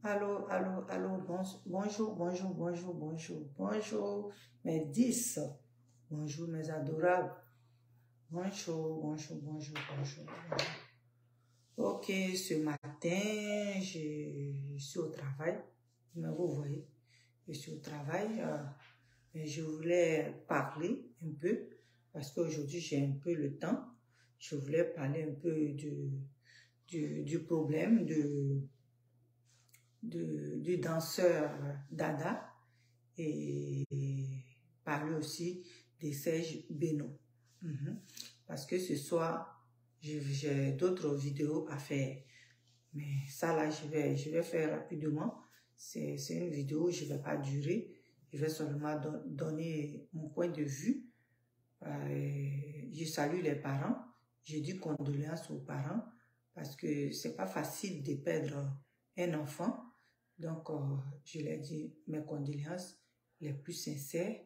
Allô, allô, allô, bonjour, bonjour, bonjour, bonjour, bonjour, mes 10. Bonjour, mes adorables. Bonjour, bonjour, bonjour, bonjour, bonjour. Ok, ce matin, je suis au travail. Mais vous voyez, je suis au travail. Mais je voulais parler un peu, parce qu'aujourd'hui, j'ai un peu le temps. Je voulais parler un peu du problème du danseur Dada et parler aussi de Serge Benoît. Parce que ce soir, j'ai d'autres vidéos à faire. Mais ça là, je vais faire rapidement. C'est une vidéo, je ne vais pas durer. Je vais seulement donner mon point de vue. Je salue les parents. Je dis condoléances aux parents parce que c'est pas facile de perdre un enfant. Donc, je leur dis mes condoléances les plus sincères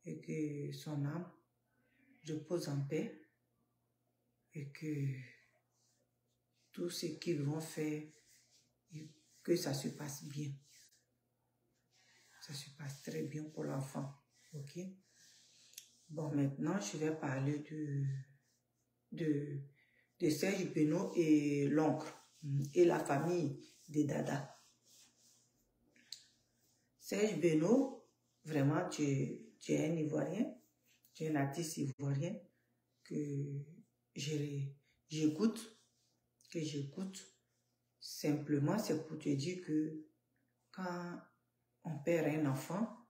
et que son âme repose en paix et que tout ce qu'ils vont faire, que ça se passe bien. Ça se passe très bien pour l'enfant. Ok? Bon, maintenant, je vais parler de Serge Benoît et l'oncle et la famille de Dada. Serge Benoît, vraiment, tu es un Ivoirien, tu es un artiste ivoirien que j'écoute, simplement, c'est pour te dire que quand on perd un enfant,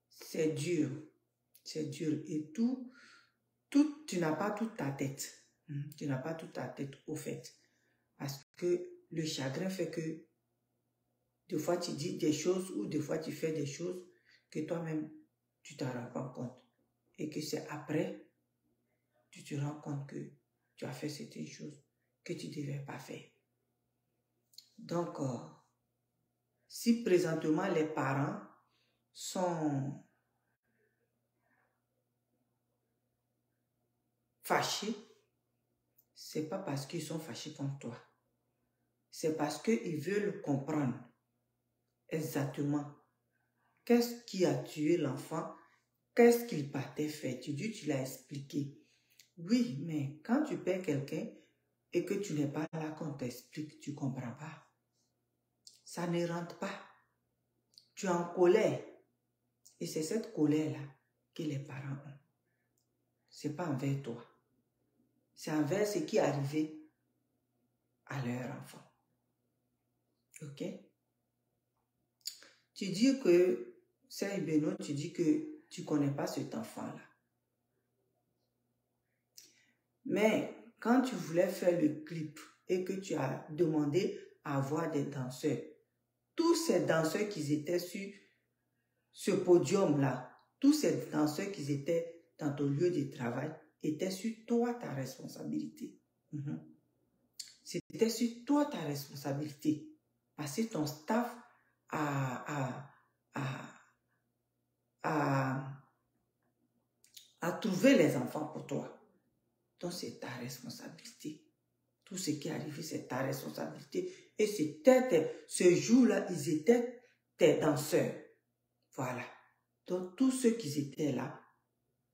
c'est dur, et tu n'as pas toute ta tête, tu n'as pas toute ta tête au fait, parce que le chagrin fait que des fois tu dis des choses ou des fois tu fais des choses que toi-même tu t'en rends pas compte et que c'est après tu te rends compte que tu as fait certaines choses que tu ne devais pas faire. Donc, si présentement les parents sont fâchés, c'est pas parce qu'ils sont fâchés contre toi. C'est parce qu'ils veulent comprendre exactement qu'est-ce qui a tué l'enfant, qu'est-ce qu'il partait faire. Tu l'as expliqué. Oui, mais quand tu perds quelqu'un et que tu n'es pas là qu'on t'explique, tu ne comprends pas. Ça ne rentre pas. Tu es en colère. Et c'est cette colère-là que les parents ont. Ce n'est pas envers toi. C'est envers ce qui est arrivé à leur enfant. Ok? Tu dis que, Serge Benoît, tu dis que tu ne connais pas cet enfant-là. Mais quand tu voulais faire le clip et que tu as demandé à voir des danseurs, tous ces danseurs qui étaient sur ce podium-là, tous ces danseurs qui étaient dans ton lieu de travail, étaient sur toi ta responsabilité. C'était sur toi ta responsabilité. Parce que ton staff a trouvé les enfants pour toi. Donc c'est ta responsabilité. Tout ce qui est arrivé, c'est ta responsabilité. Et c'était ce jour-là, ils étaient tes danseurs. Voilà. Donc tous ceux qui étaient là,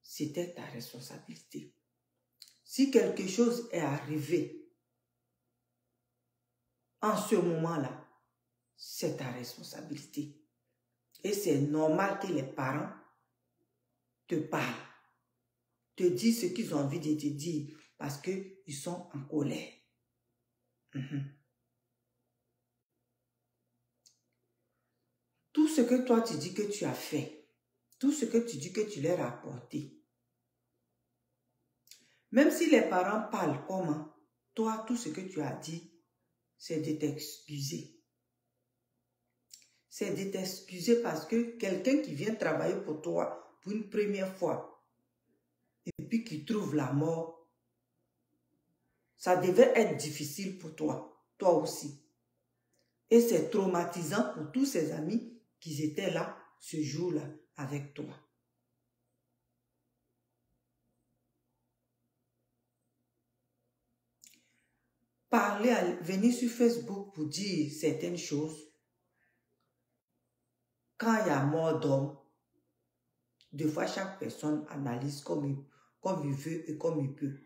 c'était ta responsabilité. Si quelque chose est arrivé en ce moment-là, c'est ta responsabilité. Et c'est normal que les parents te parlent, te disent ce qu'ils ont envie de te dire parce qu'ils sont en colère. Tout ce que toi tu dis que tu as fait, tout ce que tu dis que tu leur as apporté, même si les parents parlent comment, toi, tout ce que tu as dit, c'est de t'excuser. C'est de t'excuser parce que quelqu'un qui vient travailler pour toi pour une première fois et puis qui trouve la mort, ça devait être difficile pour toi, toi aussi. Et c'est traumatisant pour tous ses amis qui étaient là ce jour-là avec toi. venir sur Facebook pour dire certaines choses, quand il y a mort d'homme, des fois chaque personne analyse comme il veut et comme il peut.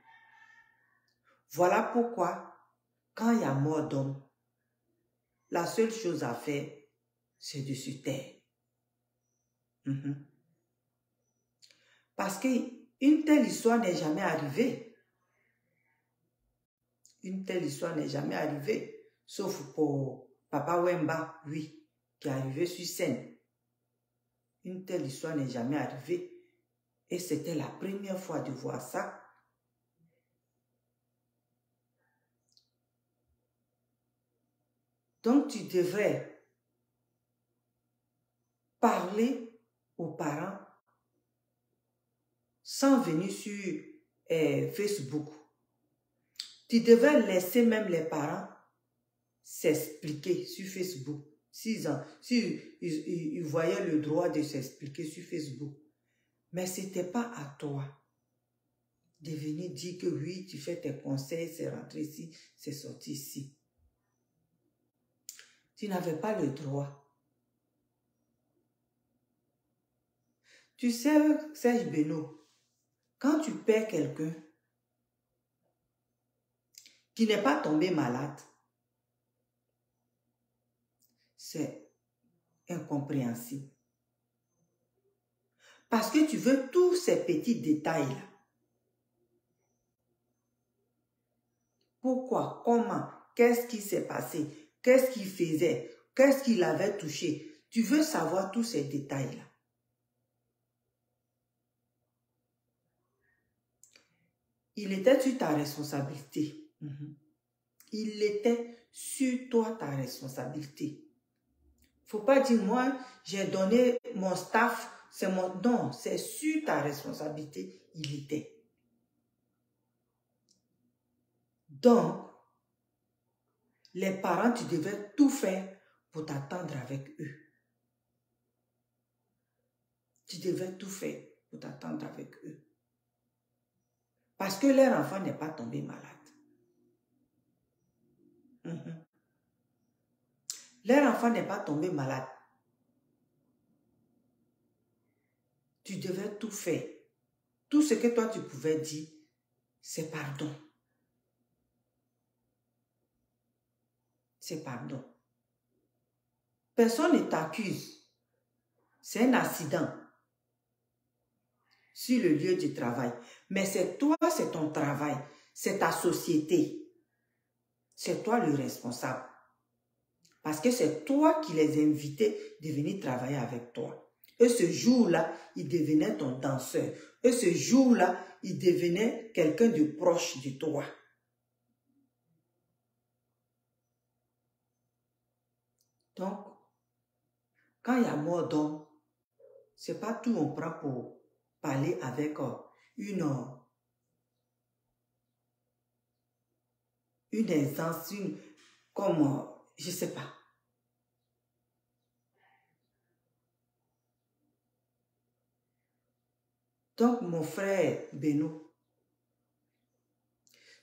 Voilà pourquoi, quand il y a mort d'homme, la seule chose à faire, c'est de se taire. Parce qu'une telle histoire n'est jamais arrivée. Une telle histoire n'est jamais arrivée. Sauf pour Papa Wemba, oui, qui est arrivé sur scène. Une telle histoire n'est jamais arrivée. Et c'était la première fois de voir ça. Donc, tu devrais parler aux parents sans venir sur Facebook. Tu devrais laisser même les parents s'expliquer sur Facebook. S'ils voyaient le droit de s'expliquer sur Facebook. Mais ce n'était pas à toi de venir dire que oui, tu fais tes conseils, c'est rentré ici, c'est sorti ici. Tu n'avais pas le droit. Tu sais, Serge Beno, quand tu perds quelqu'un qui n'est pas tombé malade, c'est incompréhensible. Parce que tu veux tous ces petits détails-là. Pourquoi? Comment? Qu'est-ce qui s'est passé? Qu'est-ce qu'il faisait? Qu'est-ce qu'il avait touché? Tu veux savoir tous ces détails-là. Il était sur ta responsabilité. Il était sur toi ta responsabilité. Faut pas dire, moi, j'ai donné mon staff, c'est mon... Non, c'est sur ta responsabilité, il était. Donc, les parents, tu devais tout faire pour t'attendre avec eux. Tu devais tout faire pour t'attendre avec eux. Parce que leur enfant n'est pas tombé malade. Leur enfant n'est pas tombé malade. Tu devais tout faire. Tout ce que toi tu pouvais dire, c'est pardon. C'est pardon. Personne ne t'accuse. C'est un accident sur le lieu du travail. Mais c'est toi, c'est ton travail. C'est ta société. C'est toi le responsable. Parce que c'est toi qui les invitais de venir travailler avec toi. Et ce jour-là, il devenait ton danseur. Et ce jour-là, il devenait quelqu'un de proche de toi. Donc, quand il y a mort d'homme, c'est pas tout on prend pour parler avec une instance, comme, je ne sais pas. Donc, mon frère Beno,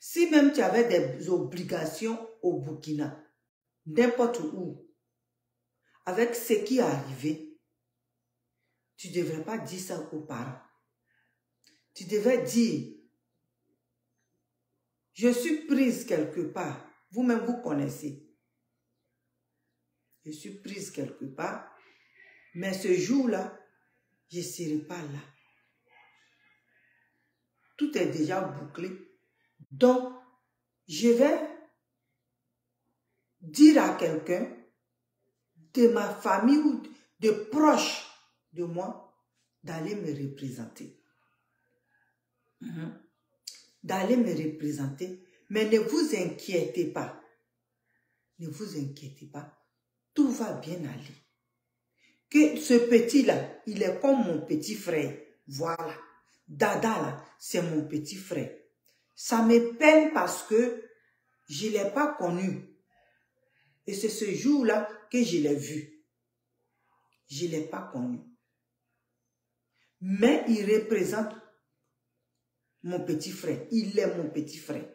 si même tu avais des obligations au Burkina, n'importe où, avec ce qui est arrivé, tu ne devrais pas dire ça aux parents. Tu devais dire, je suis prise quelque part. Vous-même, vous connaissez. Je suis prise quelque part, mais ce jour-là, je ne serai pas là. Tout est déjà bouclé. Donc, je vais dire à quelqu'un de ma famille ou de proches de moi d'aller me représenter. D'aller me représenter. Mais ne vous inquiétez pas. Ne vous inquiétez pas. Tout va bien aller. Que ce petit-là, il est comme mon petit frère. Voilà. Dada, là, c'est mon petit frère. Ça me peine parce que je ne l'ai pas connu. Et c'est ce jour-là que je l'ai vu. Je ne l'ai pas connu. Mais il représente mon petit frère. Il est mon petit frère.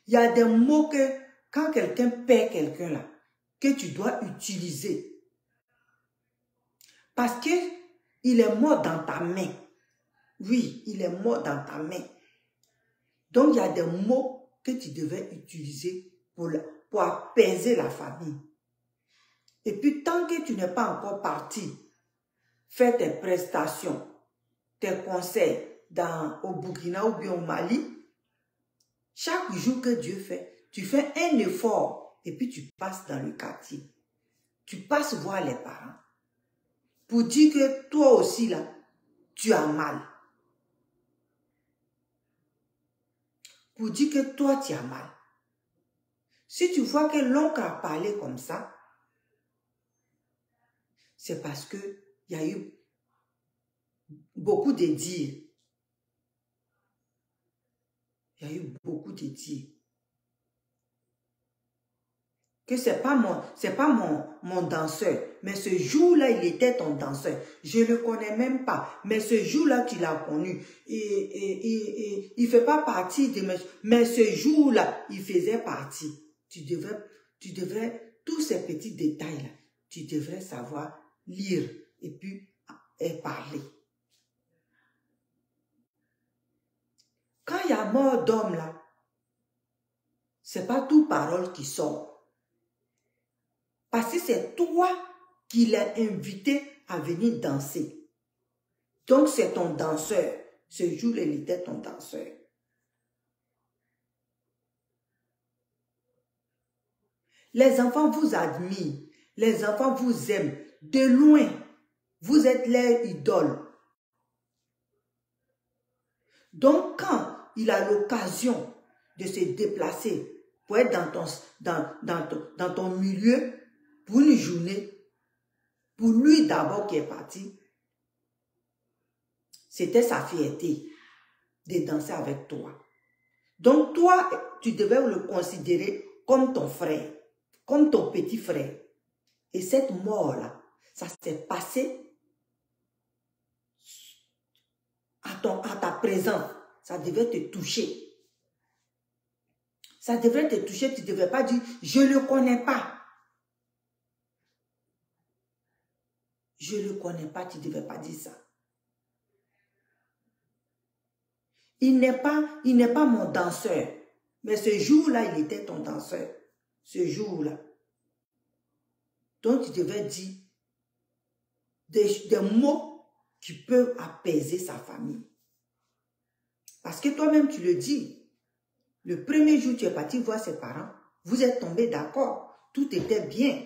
Il y a des mots que, quand quelqu'un perd quelqu'un là, que tu dois utiliser. Parce que il est mort dans ta main. Oui, il est mort dans ta main. Donc, il y a des mots que tu devais utiliser pour apaiser la famille. Et puis, tant que tu n'es pas encore parti, faire tes prestations, tes conseils au Burkina ou bien au Mali, chaque jour que Dieu fait, tu fais un effort et puis tu passes dans le quartier. Tu passes voir les parents pour dire que toi aussi, là, tu as mal. Pour dire que toi, tu as mal. Si tu vois que l'oncle a parlé comme ça, c'est parce qu'il y a eu beaucoup de dires. Il y a eu beaucoup de dires. Que c'est pas mon danseur, mais ce jour-là, il était ton danseur. Je ne le connais même pas, mais ce jour-là, tu l'as connu. Et il ne fait pas partie de mes... Mais ce jour-là, il faisait partie. Tu devrais, tous ces petits détails-là, tu devrais savoir lire et puis parler. Quand il y a mort d'homme là, c'est pas toute parole qui sort. Parce que c'est toi qui l'as invité à venir danser. Donc c'est ton danseur. Ce jour, il était ton danseur. Les enfants vous admirent. Les enfants vous aiment. De loin, vous êtes leur idole. Donc quand il a l'occasion de se déplacer pour être dans ton milieu, pour une journée, pour lui d'abord qui est parti, c'était sa fierté de danser avec toi. Donc toi, tu devais le considérer comme ton frère, comme ton petit frère. Et cette mort-là, ça s'est passé à ta présence. Ça devait te toucher. Ça devrait te toucher, tu ne devais pas dire, je ne le connais pas. Je ne le connais pas, tu ne devais pas dire ça. Il n'est pas mon danseur. Mais ce jour-là, il était ton danseur. Ce jour-là. Donc, tu devais dire des mots qui peuvent apaiser sa famille. Parce que toi-même, tu le dis. Le premier jour, tu es parti voir ses parents. Vous êtes tombés d'accord. Tout était bien.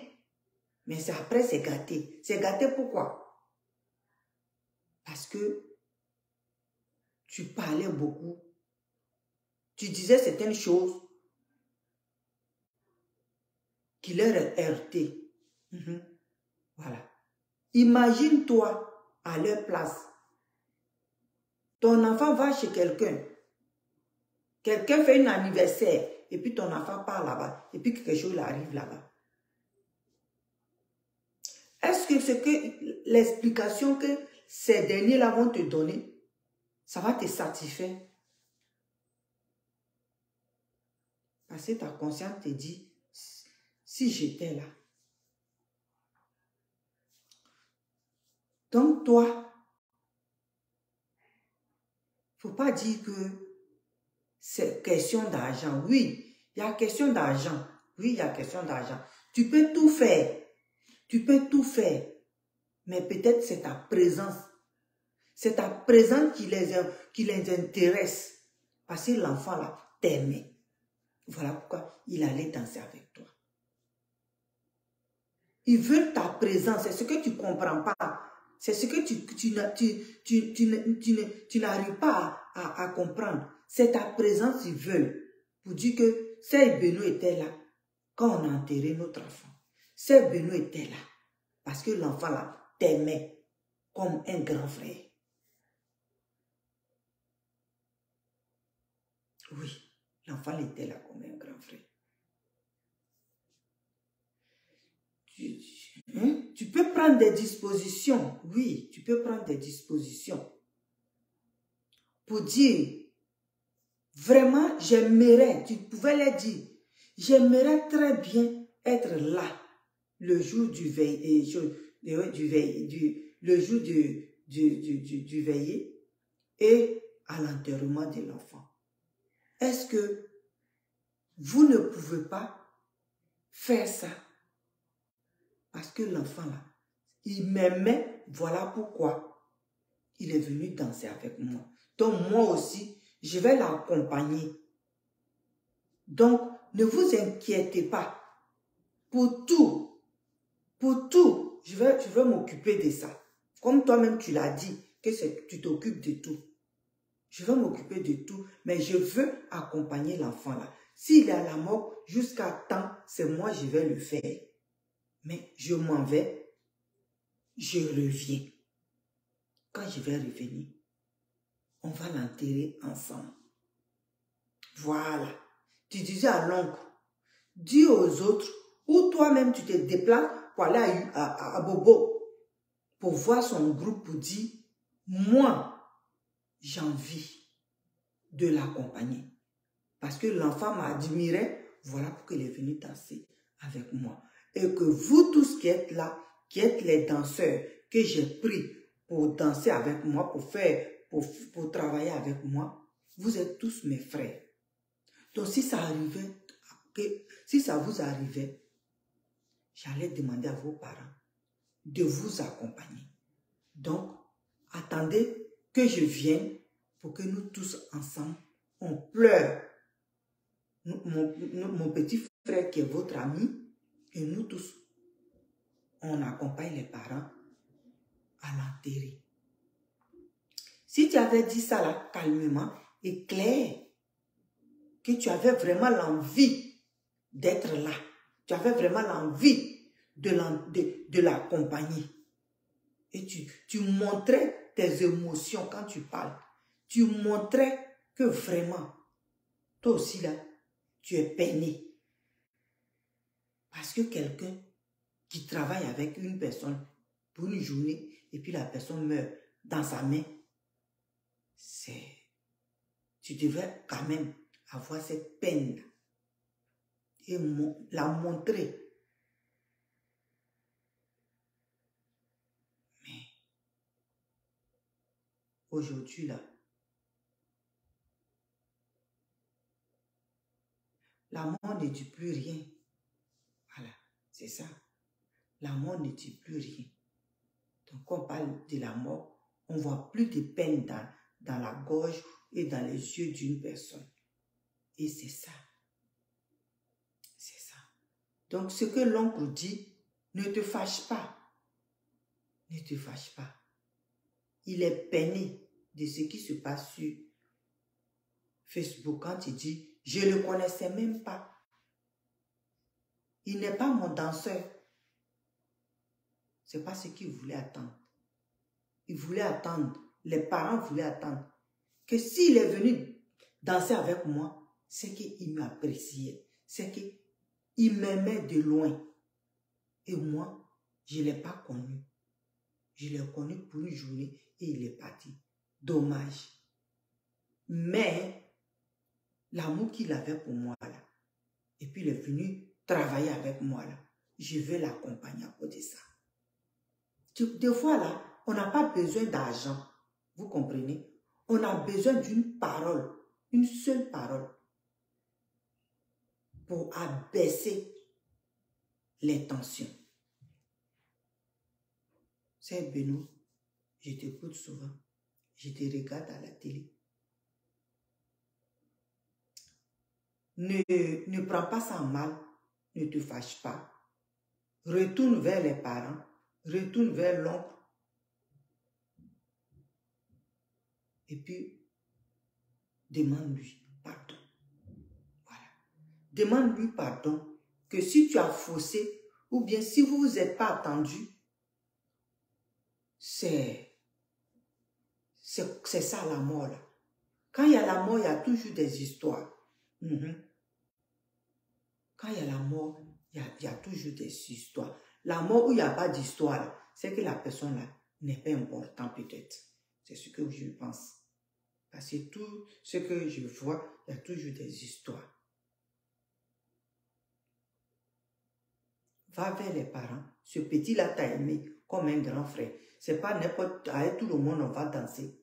Mais c'est après, c'est gâté. C'est gâté pourquoi? Parce que tu parlais beaucoup. Tu disais certaines choses qui leur heurtaient. Voilà. Imagine-toi à leur place. Ton enfant va chez quelqu'un. Quelqu'un fait un anniversaire. Et puis ton enfant part là-bas. Et puis quelque chose arrive là-bas. Est-ce que l'explication que ces derniers-là vont te donner, ça va te satisfaire? Parce que ta conscience te dit, si j'étais là. Donc toi, il ne faut pas dire que c'est question d'argent. Oui, il y a question d'argent. Oui, il y a question d'argent. Tu peux tout faire. Tu peux tout faire. Mais peut-être c'est ta présence. C'est ta présence qui les intéresse. Parce que l'enfant là t'aimait. Voilà pourquoi il allait danser avec toi. Ils veulent ta présence. C'est ce que tu ne comprends pas. C'est ce que tu n'arrives pas à comprendre. C'est ta présence qu'ils veulent. Pour dire que Sœur Beno était là quand on a enterré notre enfant. Sœur Beno était là. Parce que l'enfant là t'aimait comme un grand frère. Oui, l'enfant était là comme un grand frère. Tu peux prendre des dispositions. Oui, tu peux prendre des dispositions. Pour dire, Vraiment, j'aimerais, tu pouvais leur dire, j'aimerais très bien être là le jour du veillé, le jour du veillé et à l'enterrement de l'enfant. Est-ce que vous ne pouvez pas faire ça? Parce que l'enfant là, il m'aimait, voilà pourquoi il est venu danser avec moi. Donc moi aussi, je vais l'accompagner. Donc, ne vous inquiétez pas. Pour tout, je vais m'occuper de ça. Comme toi-même tu l'as dit, que tu t'occupes de tout. Je vais m'occuper de tout, mais je veux accompagner l'enfant là. S'il est à la mort, jusqu'à temps, c'est moi je vais le faire. Mais je m'en vais, je reviens. Quand je vais revenir, on va l'enterrer ensemble. Voilà. Tu disais à l'oncle, dis aux autres, ou toi-même tu te déplaces pour aller à Bobo, pour voir son groupe, pour dire, moi, j'ai envie de l'accompagner. Parce que l'enfant m'admirait, voilà pourquoi il est venu danser avec moi. Et que vous tous qui êtes là, qui êtes les danseurs que j'ai pris pour danser avec moi, pour travailler avec moi, vous êtes tous mes frères. Donc si ça vous arrivait, j'allais demander à vos parents de vous accompagner. Donc, attendez que je vienne pour que nous tous ensemble, on pleure. Mon petit frère qui est votre ami, et nous tous, on accompagne les parents à l'enterrer. Si tu avais dit ça là, calmement et clair, que tu avais vraiment l'envie d'être là, tu avais vraiment l'envie de l'accompagner, et tu montrais tes émotions quand tu parles, tu montrais que vraiment, toi aussi là, tu es peiné. Parce que quelqu'un qui travaille avec une personne pour une journée et puis la personne meurt dans sa main, tu devrais quand même avoir cette peine et la montrer. Mais aujourd'hui là, la mort ne dit plus rien. Voilà, c'est ça. La mort ne dit plus rien. Donc, quand on parle de la mort, on ne voit plus de peine dans la gorge et dans les yeux d'une personne. Et c'est ça. C'est ça. Donc, ce que l'oncle dit, ne te fâche pas. Ne te fâche pas. Il est peiné de ce qui se passe sur Facebook quand il dit « Je ne le connaissais même pas. Il n'est pas mon danseur. » Ce n'est pas ce qu'il voulait attendre. Il voulait attendre, les parents voulaient attendre que s'il est venu danser avec moi, c'est qu'il m'appréciait, c'est qu'il m'aimait de loin. Et moi, je ne l'ai pas connu. Je l'ai connu pour une journée et il est parti. Dommage. Mais l'amour qu'il avait pour moi là, et puis il est venu travailler avec moi là, je vais l'accompagner à cause de ça. Des fois là, on n'a pas besoin d'argent. Vous comprenez? On a besoin d'une parole, une seule parole, pour abaisser les tensions. C'est Benoît, je t'écoute souvent, je te regarde à la télé. Ne prends pas ça en mal, ne te fâche pas. Retourne vers les parents, retourne vers l'oncle. Et puis, demande-lui pardon. Voilà. Demande-lui pardon que si tu as faussé, ou bien si vous ne vous êtes pas attendu, c'est ça la mort là. Quand il y a la mort, il y a toujours des histoires. Quand il y a la mort, il y a toujours des histoires. La mort où il n'y a pas d'histoire, c'est que la personne là n'est pas importante peut-être. C'est ce que je pense. Parce que tout ce que je vois, il y a toujours des histoires. Va vers les parents. Ce petit-là t'a aimé comme un grand frère. C'est pas n'importe... Avec tout le monde, on va danser.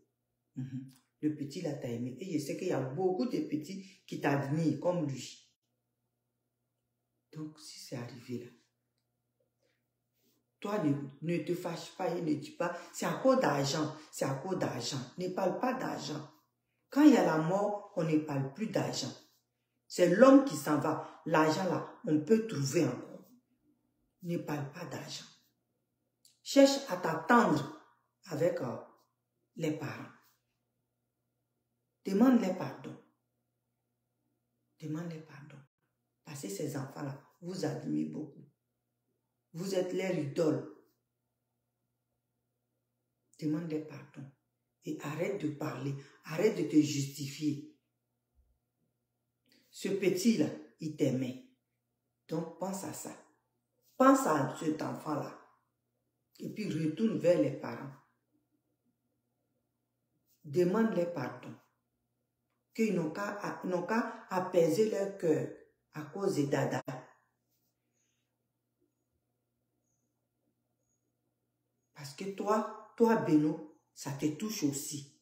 Le petit-là t'a aimé. Et je sais qu'il y a beaucoup de petits qui t'admirent comme lui. Donc, si c'est arrivé là, toi, ne te fâche pas et ne dis pas, c'est à cause d'argent, c'est à cause d'argent. Ne parle pas d'argent. Quand il y a la mort, on ne parle plus d'argent. C'est l'homme qui s'en va. L'argent là, on peut trouver encore. Ne parle pas d'argent. Cherche à t'attendre avec les parents. Demande-les pardon. Demande-les pardon. Parce que ces enfants-là vous admirent beaucoup. Vous êtes leur idole. Demande-les pardon. Et arrête de parler. Arrête de te justifier. Ce petit-là, il t'aimait. Donc, pense à ça. Pense à cet enfant-là. Et puis, retourne vers les parents. Demande-les pardon. Qu'ils n'ont qu'à apaiser leur cœur à cause de Dada. Parce que toi, Beno, ça te touche aussi.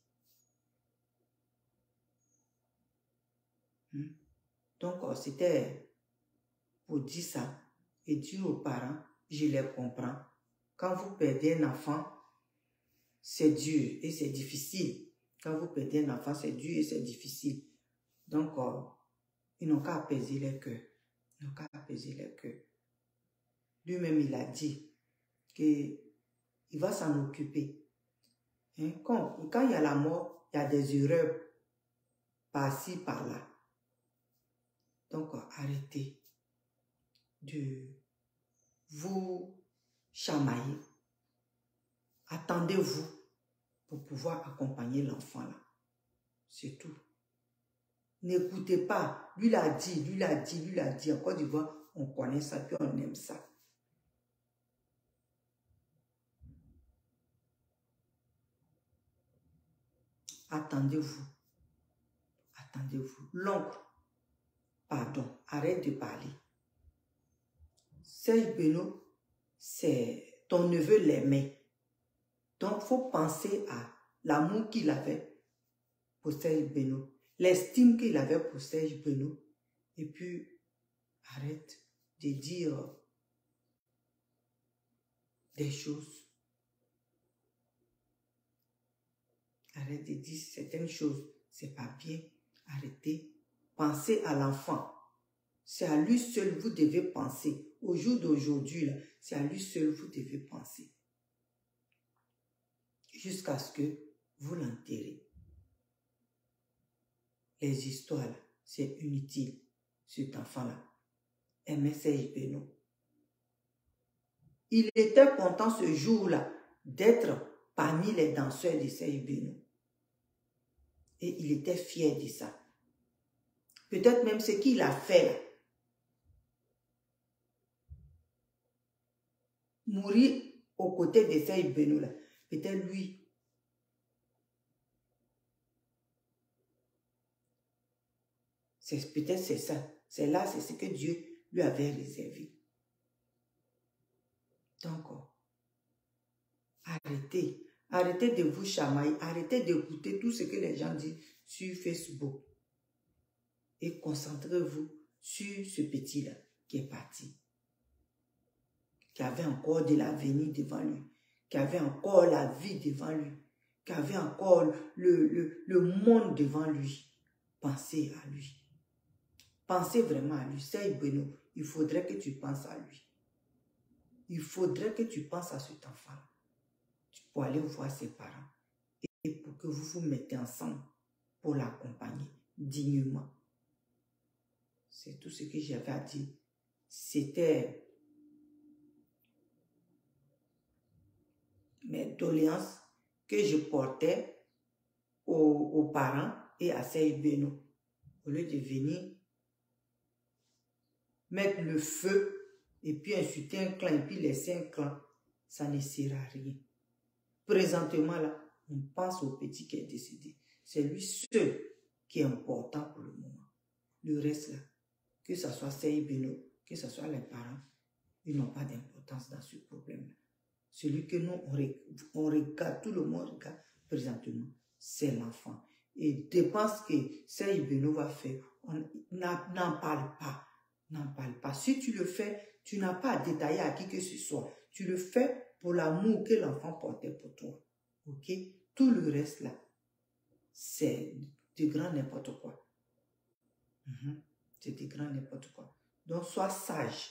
Donc, c'était pour dire ça et dire aux parents, je les comprends. Quand vous perdez un enfant, c'est dur et c'est difficile. Quand vous perdez un enfant, c'est dur et c'est difficile. Donc, ils n'ont qu'à apaiser leur cœur. Ils n'ont qu'à apaiser leur cœur. Lui-même, il a dit qu'il va s'en occuper. Hein? Quand il y a la mort, il y a des erreurs par-ci, par-là. Donc, arrêtez de vous chamailler. Attendez-vous pour pouvoir accompagner l'enfant là. C'est tout. N'écoutez pas. Lui l'a dit, lui l'a dit, lui l'a dit. En Côte d'Ivoire, on connaît ça, puis on aime ça. Attendez-vous. Attendez-vous. L'oncle, pardon, arrête de parler. Serge Beno, c'est ton neveu l'aimait. Donc, il faut penser à l'amour qu'il avait pour Serge Beno, l'estime qu'il avait pour Serge Beno, et puis arrête de dire des choses. Arrête de dire certaines choses. C'est pas bien. Arrêtez. Pensez à l'enfant. C'est à lui seul vous devez penser. Au jour d'aujourd'hui, c'est à lui seul vous devez penser. Jusqu'à ce que vous l'enterrez. Les histoires, c'est inutile. Cet enfant-là aimait Serge Beno. Il était content ce jour-là d'être parmi les danseurs de Serge Beno. Et il était fier de ça. Peut-être même ce qu'il a fait là. Mourir aux côtés de Serge Beno là. Peut-être lui. Peut-être c'est ça. C'est là, c'est ce que Dieu lui avait réservé. Donc, arrêtez. Arrêtez de vous chamailler. Arrêtez d'écouter tout ce que les gens disent sur Facebook. Et concentrez-vous sur ce petit-là qui est parti. Qui avait encore de l'avenir devant lui. Qui avait encore la vie devant lui. Qui avait encore le monde devant lui. Pensez à lui. Pensez vraiment à lui. Serge Beno, il faudrait que tu penses à lui. Il faudrait que tu penses à cet enfant pour aller voir ses parents et pour que vous vous mettez ensemble pour l'accompagner dignement. C'est tout ce que j'avais à dire. C'était mes doléances que je portais aux parents et à Serge Beno. Au lieu de venir mettre le feu et puis insulter un clan et puis laisser un clan, ça ne sert à rien. Présentement là, on pense au petit qui est décédé. C'est lui seul qui est important pour le moment. Le reste là, que ce soit Sey Beno, que ce soit les parents, ils n'ont pas d'importance dans ce problème-là. Celui que nous, on regarde, tout le monde regarde présentement, c'est l'enfant. Et dépense que Sey Beno va faire, n'en parle pas. N'en parle pas. Si tu le fais, tu n'as pas à détailler à qui que ce soit. Tu le fais pour l'amour que l'enfant portait pour toi. Ok? Tout le reste là, c'est de grand n'importe quoi. C'est de grand n'importe quoi. Donc, sois sage.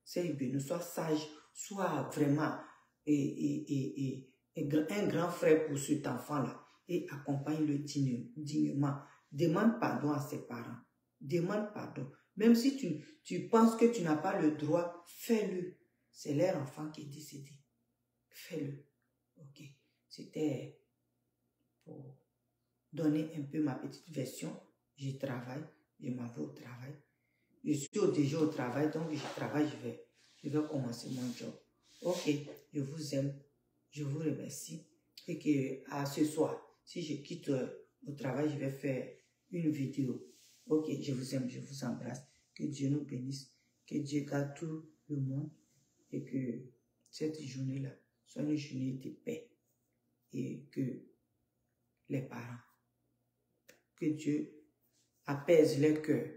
C'est Beno, sois sage. Sois vraiment un grand frère pour cet enfant-là. Et accompagne-le dignement. Demande pardon à ses parents. Demande pardon. Même si tu penses que tu n'as pas le droit, fais-le. C'est leur enfant qui est décédé. Fais-le. Ok. C'était pour donner un peu ma petite version. Je travaille. Je m'en vais au travail. Je suis déjà au travail, donc je travaille, je vais commencer mon job. Ok. Je vous aime. Je vous remercie. Et que à ce soir, si je quitte au travail, je vais faire une vidéo. Ok, je vous aime, je vous embrasse. Que Dieu nous bénisse. Que Dieu garde tout le monde. Et que cette journée-là soit une journée de paix. Et que les parents, que Dieu apaise les cœurs.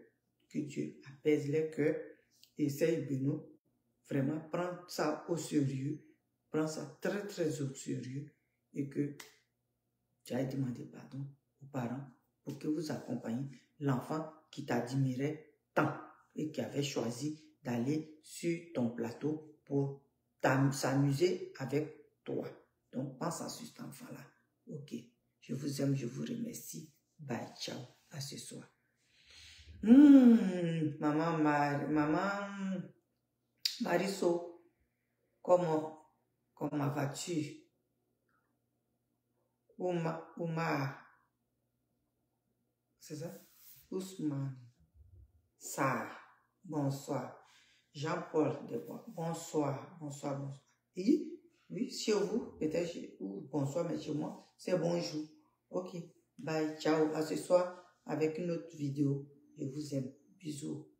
Que Dieu apaise les cœurs. Essaye de nous vraiment prendre ça au sérieux. Prends ça très très au sérieux. Et que tu ailles demander pardon aux parents pour que vous accompagniez l'enfant qui t'admirait tant et qui avait choisi d'aller sur ton plateau pour s'amuser avec toi. Donc, pense à cet enfant-là. Ok. Je vous aime, je vous remercie. Bye, ciao. À ce soir. Maman Mariso, comment vas-tu? Oumar, c'est ça? Ousmane, Sarah, bonsoir. Jean-Paul, bonsoir. Et, oui, chez vous, peut-être, ou bonsoir, mais chez moi, c'est bonjour. Ok, bye, ciao, à ce soir avec une autre vidéo. Je vous aime, bisous.